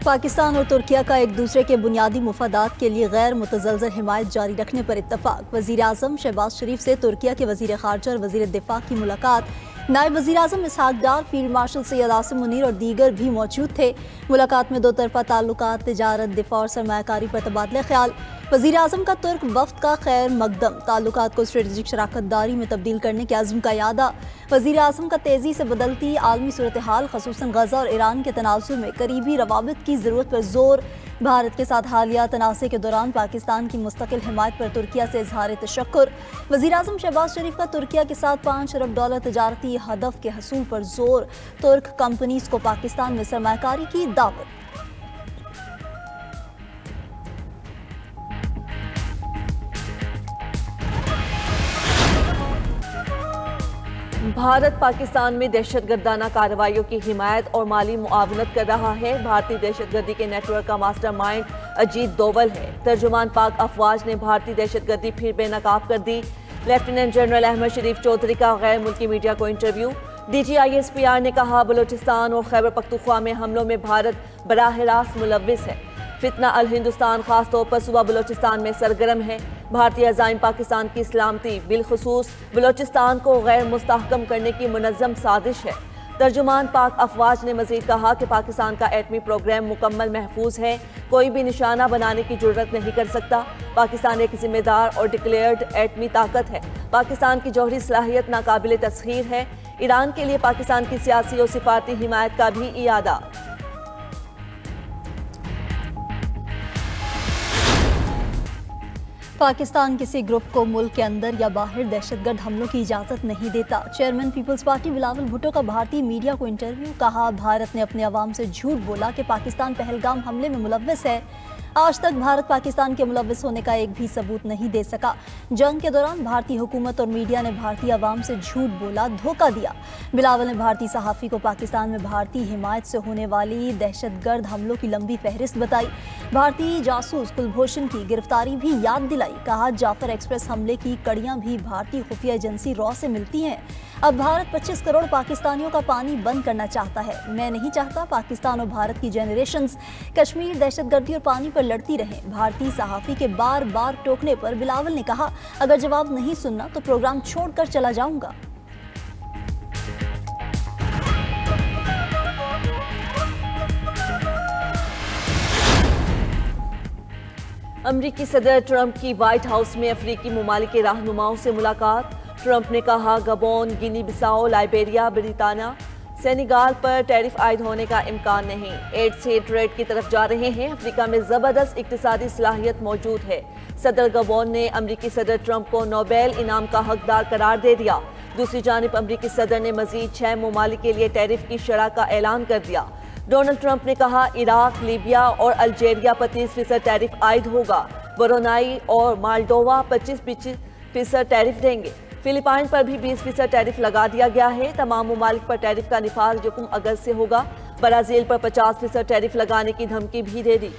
पाकिस्तान और तुर्किया का एक दूसरे के बुनियादी मुफादात के लिए गैर मुतज़लज़ल हिमायत जारी रखने पर इत्तफाक। वज़ीर आज़म शहबाज शरीफ से तुर्किया के वज़ीर ख़ारजा और वज़ीर दिफ़ा की मुलाकात। नायब वज़ीर आज़म इसहाक डार, फील्ड मार्शल सैयद आसिम मुनीर और दीगर भी मौजूद थे। मुलाकात में दो तरफ़ा ताल्लुकात, तिजारत, दिफ़ा और सरमायाकारी पर तबादला ख्याल। वज़ीर आज़म का तुर्क वफ़द का खैर मकदम, ताल्लुकात को स्ट्रेटेजिक शराकत दारी में तब्दील करने के अज़्म का यादा। वज़ीर आज़म का तेज़ी से बदलती आलमी सूरत हाल, ख़ुसूसन गज़ा और ईरान के तनाज़ुर में करीबी रवाबित की ज़रूरत पर जोर। भारत के साथ हालिया तनाज़े के दौरान पाकिस्तान की मुस्तकिल हिमायत पर तुर्किया से इज़हार तशक्कुर। वज़ीर आज़म शहबाज शरीफ का तुर्किया के साथ $5 अरब तजारती हदफ के हसूल पर जोर। तुर्क कंपनीज को पाकिस्तान में सरमायाकारी की दावत। भारत पाकिस्तान में दहशतगर्दाना कार्रवाइयों की हिमायत और माली मुआवनत कर रहा है। भारतीय दहशतगर्दी के नेटवर्क का मास्टरमाइंड अजीत दोवल है। तर्जुमान पाक अफवाज ने भारतीय दहशतगर्दी फिर बेनकाब कर दी। लेफ्टिनेंट जनरल अहमद शरीफ चौधरी का गैर मुल्की मीडिया को इंटरव्यू। DGISPR ने कहा, बलोचिस्तान और खैबर पख्तूनख्वा में हमलों में भारत बराह रास्त मुलव्विस है। फितना अल हिंदुस्तान खासतौर पर सूबा बलोचिस्तान में सरगर्म है। भारतीय अज़ाइम पाकिस्तान की सलामती बिलखुसूस बलोचिस्तान को गैर मुस्तहकम करने की मुनज़्ज़म साजिश है। तर्जुमान पाक अफवाज ने मज़ीद कहा कि पाकिस्तान का एटमी प्रोग्राम मुकम्मल महफूज है, कोई भी निशाना बनाने की जरूरत नहीं कर सकता। पाकिस्तान एक जिम्मेदार और डिक्लेयर्ड एटमी ताकत है। पाकिस्तान की जौहरी सलाहियत नाकाबिल तस्खीर है। ईरान के लिए पाकिस्तान की सियासी और सिफारती हिमायत का भी इयादा। पाकिस्तान किसी ग्रुप को मुल्क के अंदर या बाहर दहशतगर्द हमलों की इजाज़त नहीं देता। Chairman peoples party Bilawal Bhutto का भारतीय मीडिया को इंटरव्यू। कहा, भारत ने अपने अवाम से झूठ बोला कि पाकिस्तान पहलगाम हमले में मुलव्विस है। आज तक भारत पाकिस्तान के मुलव्विस होने का एक भी सबूत नहीं दे सका। जंग के दौरान भारतीय हुकूमत और मीडिया ने भारतीय अवाम से झूठ बोला, धोखा दिया। बिलावल ने भारतीय सहाफ़ी को पाकिस्तान में भारतीय हिमायत से होने वाली दहशतगर्द हमलों की लंबी फहरिस्त बताई। भारतीय जासूस कुलभूषण की गिरफ्तारी भी याद दिलाई। कहा, जाफर एक्सप्रेस हमले की कड़ियां भी भारतीय खुफिया एजेंसी रॉ से मिलती हैं। अब भारत 25 करोड़ पाकिस्तानियों का पानी बंद करना चाहता है। मैं नहीं चाहता पाकिस्तान और भारत की जनरेशंस कश्मीर दहशतगर्दी और पानी पर लड़ती रहें। भारतीय सहाफ़ी के बार बार टोकने पर बिलावल ने कहा, अगर जवाब नहीं सुनना तो प्रोग्राम छोड़कर चला जाऊंगा। अमरीकी सदर ट्रंप की व्हाइट हाउस में अफ्रीकी ममालिक के रहनुमाओं से मुलाकात। ट्रंप ने कहा, गबोन, गिनी बिसाओ, लाइबेरिया, ब्रिटानिया, सेनेगाल पर टैरिफ आयद होने का इम्कान नहीं। एड से ट्रेड की तरफ जा रहे हैं। अफ्रीका में ज़बरदस्त इक्तिसादी सलाहियत मौजूद है। सदर गबोन ने अमरीकी सदर ट्रंप को नोबेल इनाम का हकदार करार दे दिया। दूसरी जानिब अमरीकी सदर ने मजीद 6 ममालिक के लिए टैरिफ की शरह का ऐलान कर दिया। डोनाल्ड ट्रंप ने कहा, इराक, लीबिया और अल्जेरिया पर 30% टैरिफ आयद होगा। ब्रुनाई और मालडोवा 25% टैरिफ देंगे। फिलिपाइन पर भी 20% टैरिफ लगा दिया गया है। तमाम ममालिक पर टैरिफ का निफाज जुकुम अगस्त से होगा। ब्राज़ील पर 50% टैरिफ लगाने की धमकी भी दे दी।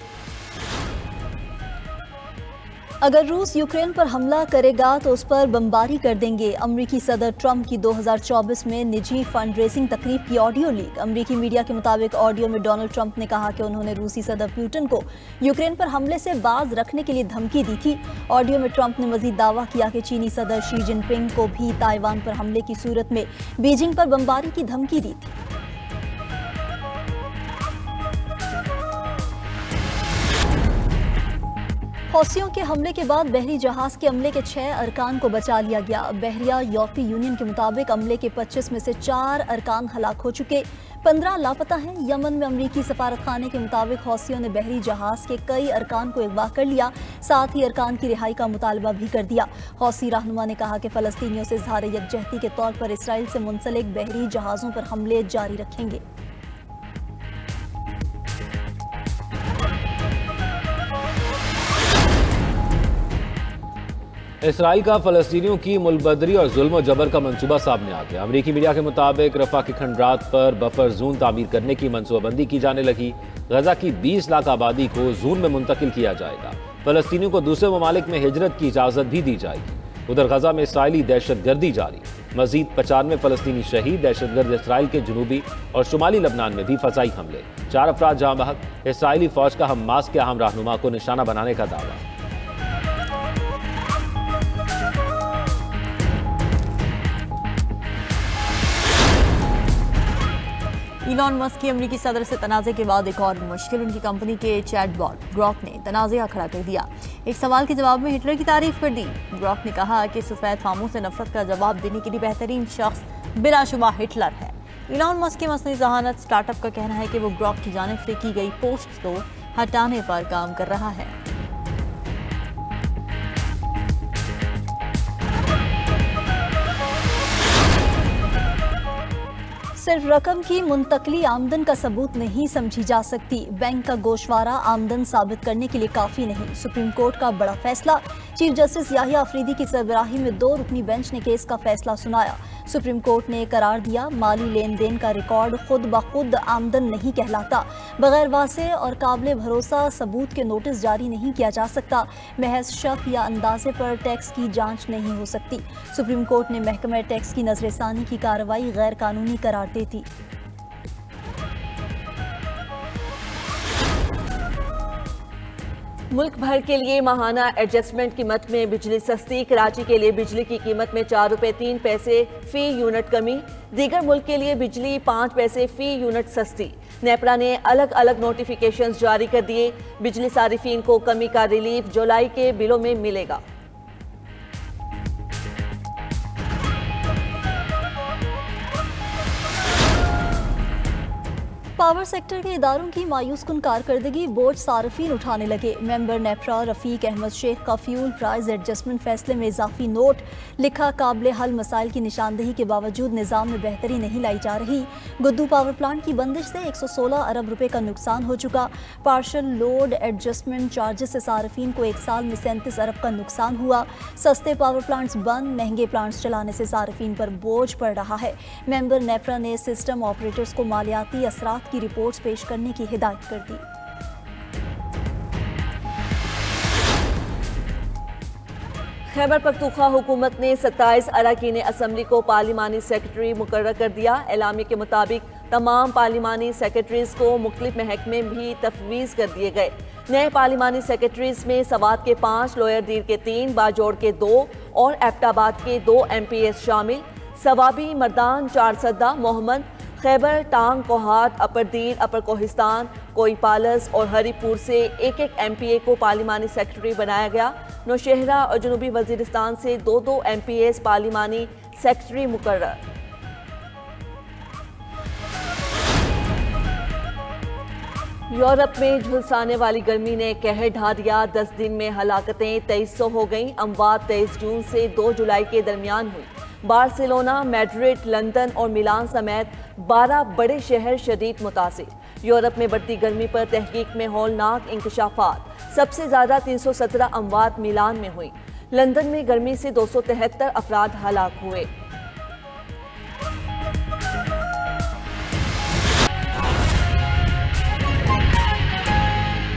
अगर रूस यूक्रेन पर हमला करेगा तो उस पर बमबारी कर देंगे। अमरीकी सदर ट्रंप की 2024 में निजी फंड रेजिंग तकरीब की ऑडियो लीक। अमरीकी मीडिया के मुताबिक ऑडियो में डोनाल्ड ट्रंप ने कहा कि उन्होंने रूसी सदर पुतिन को यूक्रेन पर हमले से बाज रखने के लिए धमकी दी थी। ऑडियो में ट्रंप ने मजीद दावा किया कि चीनी सदर शी जिनपिंग को भी ताइवान पर हमले की सूरत में बीजिंग पर बमबारी की धमकी दी थी। हौसियों के हमले के बाद बहरी जहाज के अमले के 6 अरकान को बचा लिया गया। बहरिया यूरोपीय यूनियन के मुताबिक अमले के 25 में से 4 अरकान हलाक हो चुके, 15 लापता हैं। यमन में अमरीकी सफारत खाने के मुताबिक हौसियों ने बहरी जहाज के कई अरकान को अगवा कर लिया, साथ ही अरकान की रिहाई का मुतालबा भी कर दिया। हौसी रहनुमा ने कहा कि फ़लस्तीनियों से इज़हार यकजहती के तौर पर इसराइल से मुंसलिक बहरी जहाज़ों पर हमले जारी रखेंगे। इसराइल का फ़लस्तीनियों की मुल्कबदरी और जुल्म जबर का मंसूबा सामने आ गया। अमरीकी मीडिया के मुताबिक रफ़ा के खंडरात पर बफर जून तामीर करने की मनसूबाबंदी की जाने लगी। गजा की 20 लाख आबादी को जून में मुंतकिल किया जाएगा। फ़लस्तीनियों को दूसरे ममालिक में हिजरत की इजाज़त भी दी जाएगी। उधर गजा में इसराइली दहशत गर्दी जारी। मजीद 95 फलस्तीनी शहीद, दहशतगर्द इसराइल के जनूबी और शुमाली लबनान में भी फसाई हमले, 4 अफराद जहां बहक, इसराइली फौज का हमास के अहम रहनुमा को निशाना बनाने का दावा। इलॉन मस्क की अमेरिकी सदर से तनाज़े के बाद एक और मुश्किल, उनकी कंपनी के चैटबॉट ग्रॉक ने तनाज़ा खड़ा कर दिया। एक सवाल के जवाब में हिटलर की तारीफ कर दी। ग्रॉक ने कहा कि सफ़ेद फामों से नफरत का जवाब देने के लिए बेहतरीन शख्स बिलाशुबा हिटलर है। इलॉन मस्क के मसनई ज़हानत स्टार्टअप का कहना है कि वो ग्रॉक की जानिब से की गई पोस्ट को हटाने पर काम कर रहा है। सिर्फ रकम की मुंतकली आमदन का सबूत नहीं समझी जा सकती। बैंक का गोशवारा आमदन साबित करने के लिए काफ़ी नहीं। सुप्रीम कोर्ट का बड़ा फैसला। चीफ जस्टिस याहिया अफरीदी की सरबराही में 2 रुकनी बेंच ने केस का फैसला सुनाया। सुप्रीम कोर्ट ने करार दिया, माली लेन देन का रिकॉर्ड खुद ब खुद आमदन नहीं कहलाता। बगैर वाज़ेह और काबिल भरोसा सबूत के नोटिस जारी नहीं किया जा सकता। महज शक या अंदाजे पर टैक्स की जांच नहीं हो सकती। सुप्रीम कोर्ट ने महकमा टैक्स की नजरसानी की कार्रवाई गैर कानूनी करार देती। मुल्क भर के लिए माहाना एडजस्टमेंट कीमत में बिजली सस्ती। कराची के लिए बिजली की कीमत में 4 रुपये 3 पैसे फी यूनिट कमी। दीगर मुल्क के लिए बिजली 5 पैसे फी यूनिट सस्ती। नेपरा ने अलग अलग नोटिफिकेशंस जारी कर दिए। बिजली सारिफीन को कमी का रिलीफ जुलाई के बिलों में मिलेगा। पावर सेक्टर के इदारों की मायूस कुन कारकर्दगी बोझ सार्फिन उठाने लगे। मेंबर नेपरा रफ़ीक अहमद शेख का फ्यूल प्राइस एडजस्टमेंट फैसले में इजाफी नोट लिखा, काबिल हल मसाइल की निशानदही के बावजूद निज़ाम में बेहतरी नहीं लाई जा रही। गुद्दू पावर प्लांट की बंदिश से 116 अरब रुपए का नुकसान हो चुका। पार्शल लोड एडजस्टमेंट चार्जेस से सार्फिन को 1 साल में 37 अरब का नुकसान हुआ। सस्ते पावर प्लांट्स बंद, महंगे प्लांट्स चलाने से सार्फिन पर बोझ पड़ रहा है। मेंबर नेपरा ने सिस्टम ऑपरेटर्स को मालियाती असरात की रिपोर्ट्स पेश करने की हिदायत कर दी। खैबर पख्तूनख्वा हुकूमत ने 27 अरकान असम्बली को पार्लिमानी सेक्रेटरी मुकर्रर कर दिया। एलामी के मुताबिक तमाम पार्लिमानी सेक्रेटरीज को मुख्तलिफ महकमे भी तफवीज़ कर दिए गए। नए पार्लिमानी सेक्रेटरीज में सवात के 5, लोअर दीर के 3, बाजोड़ के 2 और एबटाबाद के 2 MPS शामिल। सवाबी, मर्दान, चारसदा, मोहम्मद, खैबर, टांग, कोहाट, अपर दीर, अपर कोहिस्तान, कोई पालस और हरीपुर से एक MPA को पार्लिमानी सेक्रेटरी बनाया गया। नौशहरा और जनूबी वजीरिस्तान से 2 MPS पार्लिमानी सेक्रेटरी मुकर्रर। यूरोप में झुलसाने वाली गर्मी ने कहर ढा दिया। 10 दिन में हलाकतें 2300 हो गईं। अमवात 23 जून से 2 जुलाई के दरमियान हुई। बार्सिलोना, मैड्रिड, लंदन और मिलान समेत 12 बड़े शहर शदीद मुतासिर। यूरोप में बढ़ती गर्मी पर तहकीक में हौलनाक इंकशाफात। सबसे ज़्यादा 317 अमवात मिलान में हुई। लंदन में गर्मी से 273 अफराद हलाक हुए।